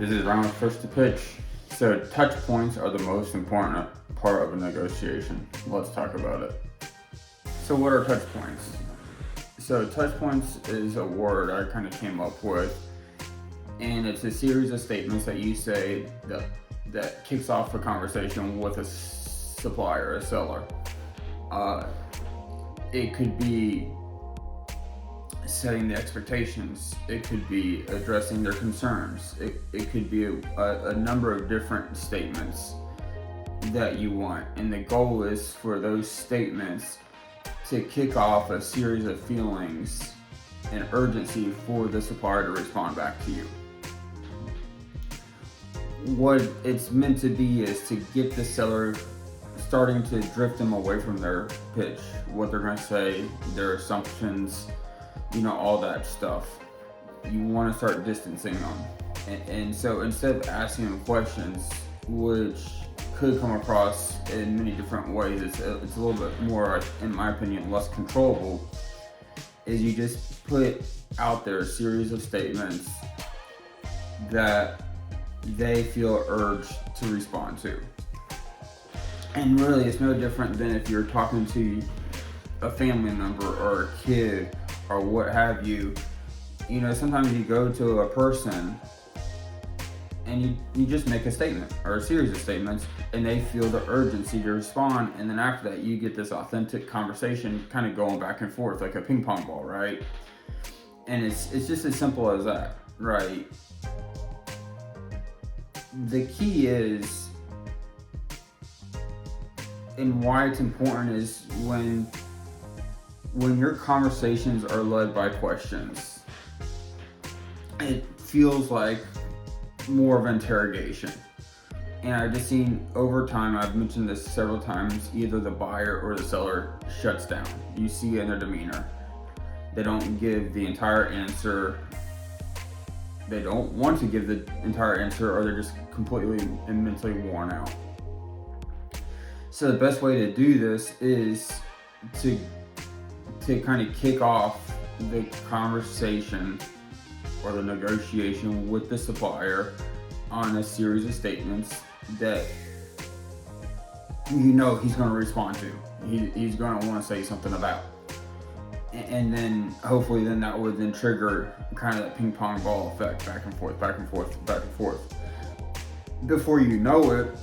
This is round first to pitch. So touch points are the most important part of a negotiation. Let's talk about it. So what are touch points? So touch points is a word I kind of came up with, and it's a series of statements that you say that kicks off a conversation with a supplier, a seller. It could be setting the expectations. It could be addressing their concerns. It could be a number of different statements that you want. And the goal is for those statements to kick off a series of feelings and urgency for the supplier to respond back to you. What it's meant to be is to get the seller starting to drift them away from their pitch, what they're going to say, their assumptions, all that stuff. You want to start distancing them. And so instead of asking them questions, which could come across in many different ways, it's a little bit more, in my opinion, less controllable, is you just put out there a series of statements that they feel urged to respond to. And really, it's no different than if you're talking to a family member or a kid or what have you. Sometimes you go to a person and you just make a statement or a series of statements, and they feel the urgency to respond, and then after that you get this authentic conversation kind of going back and forth like a ping pong ball, right? And it's just as simple as that, right? The key is, and why it's important, is when your conversations are led by questions, it feels like more of interrogation. And I've just seen over time, I've mentioned this several times, either the buyer or the seller shuts down. You see in their demeanor. They don't give the entire answer. They don't want to give the entire answer, or they're just completely and mentally worn out. So the best way to do this is to kind of kick off the conversation or the negotiation with the supplier on a series of statements that he's going to respond to. He's going to want to say something about. And then hopefully that would then trigger kind of that ping pong ball effect, back and forth, back and forth, back and forth. Before you know it,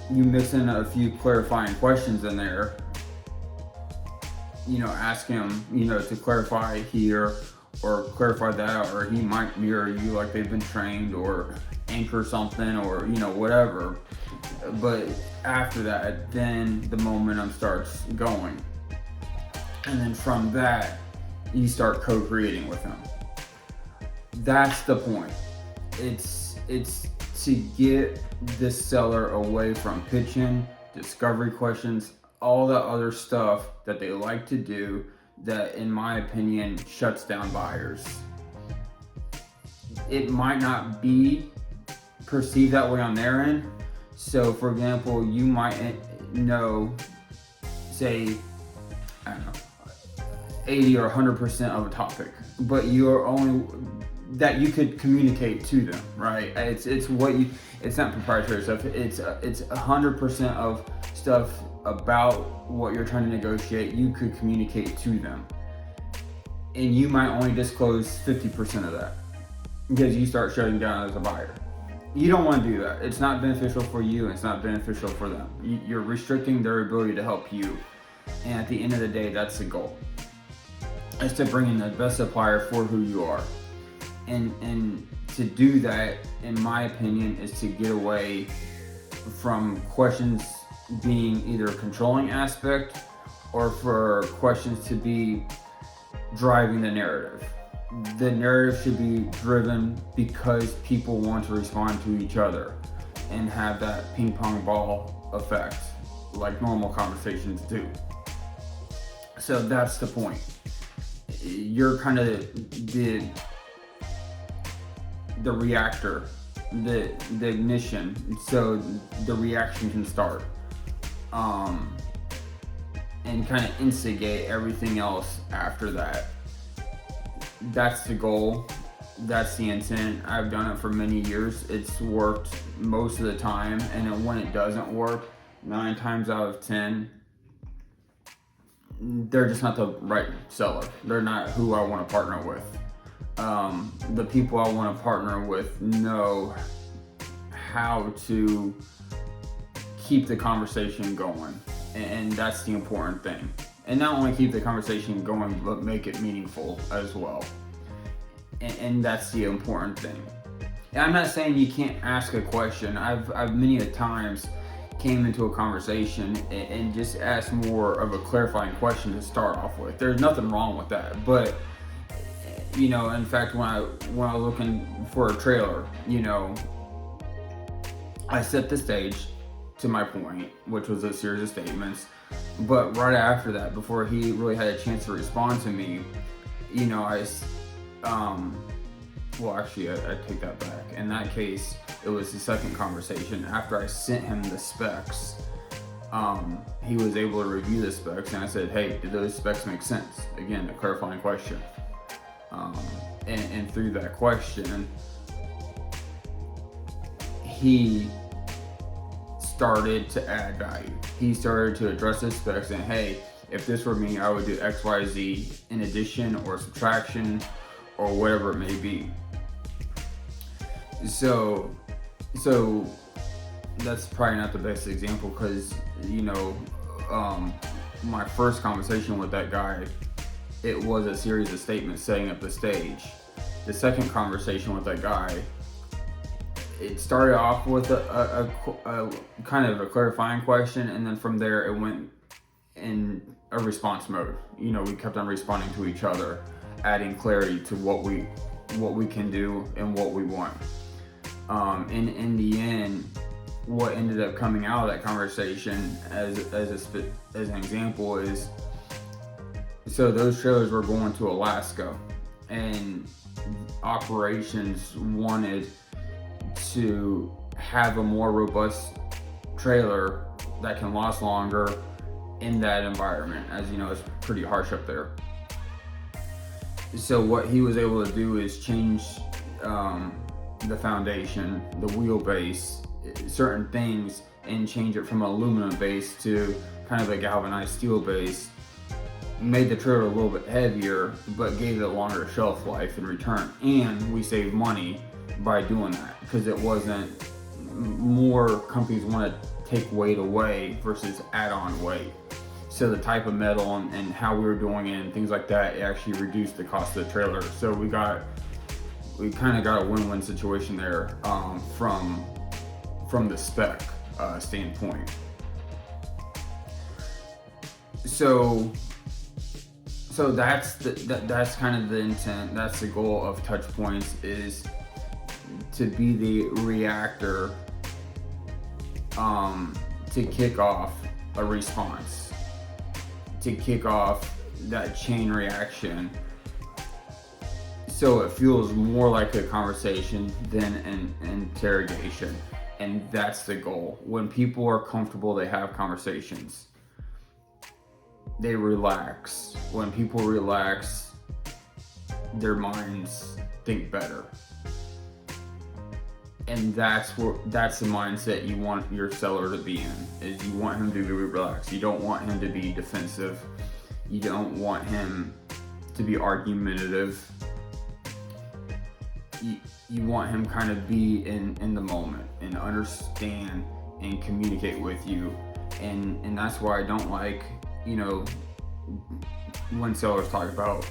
you mix in a few clarifying questions in there. Ask him, to clarify here or clarify that, or he might mirror you like they've been trained, or anchor something, or whatever. But after that, then the momentum starts going. And then from that, you start co-creating with them. That's the point. It's to get the seller away from pitching, discovery questions, all the other stuff that they like to do that, in my opinion, shuts down buyers. It might not be perceived that way on their end. So, for example, you might know, say, 80 or 100% of a topic, but you're only that you could communicate to them, right? It's not proprietary stuff. It's 100% of stuff about what you're trying to negotiate. You could communicate to them, and you might only disclose 50% of that because you start shutting down as a buyer. You don't want to do that. It's not beneficial for you, and it's not beneficial for them. You're restricting their ability to help you, and at the end of the day, that's the goal. Is to bring in the best supplier for who you are. And to do that, in my opinion, is to get away from questions being either a controlling aspect or for questions to be driving the narrative. The narrative should be driven because people want to respond to each other and have that ping pong ball effect like normal conversations do. So that's the point. You're kind of the reactor, the ignition, so the reaction can start, and kind of instigate everything else after that. That's the goal, That's the intent. I've done it for many years. It's worked most of the time, and then when it doesn't work, 9 times out of 10, they're just not the right seller. They're not who I want to partner with. The people I want to partner with know how to keep the conversation going, and that's the important thing. And not only keep the conversation going, but make it meaningful as well. And that's the important thing. And I'm not saying you can't ask a question. I've many a times came into a conversation and just asked more of a clarifying question to start off with. There's nothing wrong with that. But in fact, when I was looking for a trailer, I set the stage to my point, which was a series of statements. But right after that, before he really had a chance to respond to me, I take that back. In that case, it was the second conversation. After I sent him the specs, he was able to review the specs, and I said, hey, do those specs make sense? Again, a clarifying question. And through that question, he started to add value. He started to address his specs and, hey, if this were me, I would do X, Y, Z in addition or subtraction or whatever it may be. So that's probably not the best example because, my first conversation with that guy, it was a series of statements setting up the stage. The second conversation with that guy, it started off with a kind of a clarifying question, and then from there it went in a response mode. We kept on responding to each other, adding clarity to what we can do and what we want. In the end, what ended up coming out of that conversation as an example is, so those trailers were going to Alaska, and operations wanted to have a more robust trailer that can last longer in that environment. As you know, it's pretty harsh up there. So what he was able to do is change the foundation, the wheelbase, certain things, and change it from an aluminum base to kind of a galvanized steel base. Made the trailer a little bit heavier, but gave it a longer shelf life in return. And we saved money by doing that because it wasn't, more companies want to take weight away versus add on weight. So the type of metal and how we were doing it and things like that, it actually reduced the cost of the trailer. So we kind of got a win-win situation there from the spec standpoint. So that's kind of the intent. That's the goal of touch points, is to be the reactor to kick off a response, to kick off that chain reaction, so it feels more like a conversation than an interrogation. And that's the goal. When people are comfortable, they have conversations. They relax. When people relax, their minds think better. And that's the mindset you want your seller to be in, is you want him to be relaxed. You don't want him to be defensive. You don't want him to be argumentative. You want him kind of be in the moment and understand and communicate with you. And that's why I don't like, when sellers talk about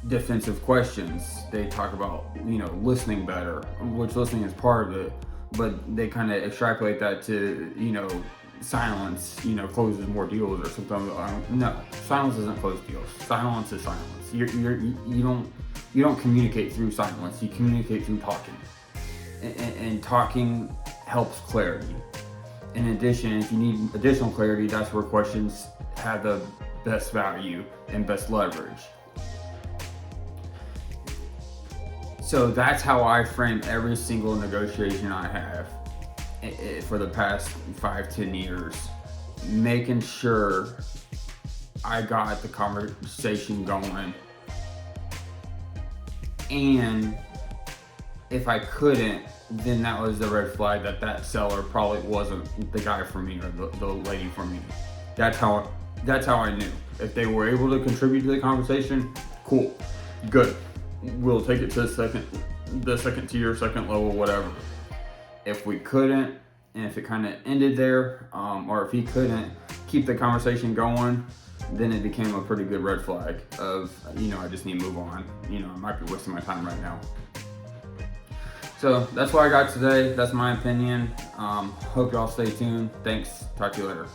defensive questions, they talk about, listening better, which listening is part of it, but they kind of extrapolate that to, silence, closes more deals or something. No, silence doesn't close deals. Silence is silence. You don't communicate through silence. You communicate through talking, and talking helps clarity. In addition, if you need additional clarity, that's where questions have the best value and best leverage. So that's how I frame every single negotiation I have for the past 5-10 years, making sure I got the conversation going and if I couldn't, then that was the red flag that seller probably wasn't the guy for me or the lady for me. That's how I knew. If they were able to contribute to the conversation, cool, good. We'll take it to the second tier, second level, whatever. If we couldn't, and if it kind of ended there, or if he couldn't keep the conversation going, then it became a pretty good red flag of, I just need to move on. I might be wasting my time right now. So that's what I got today. That's my opinion. Hope y'all stay tuned. Thanks. Talk to you later.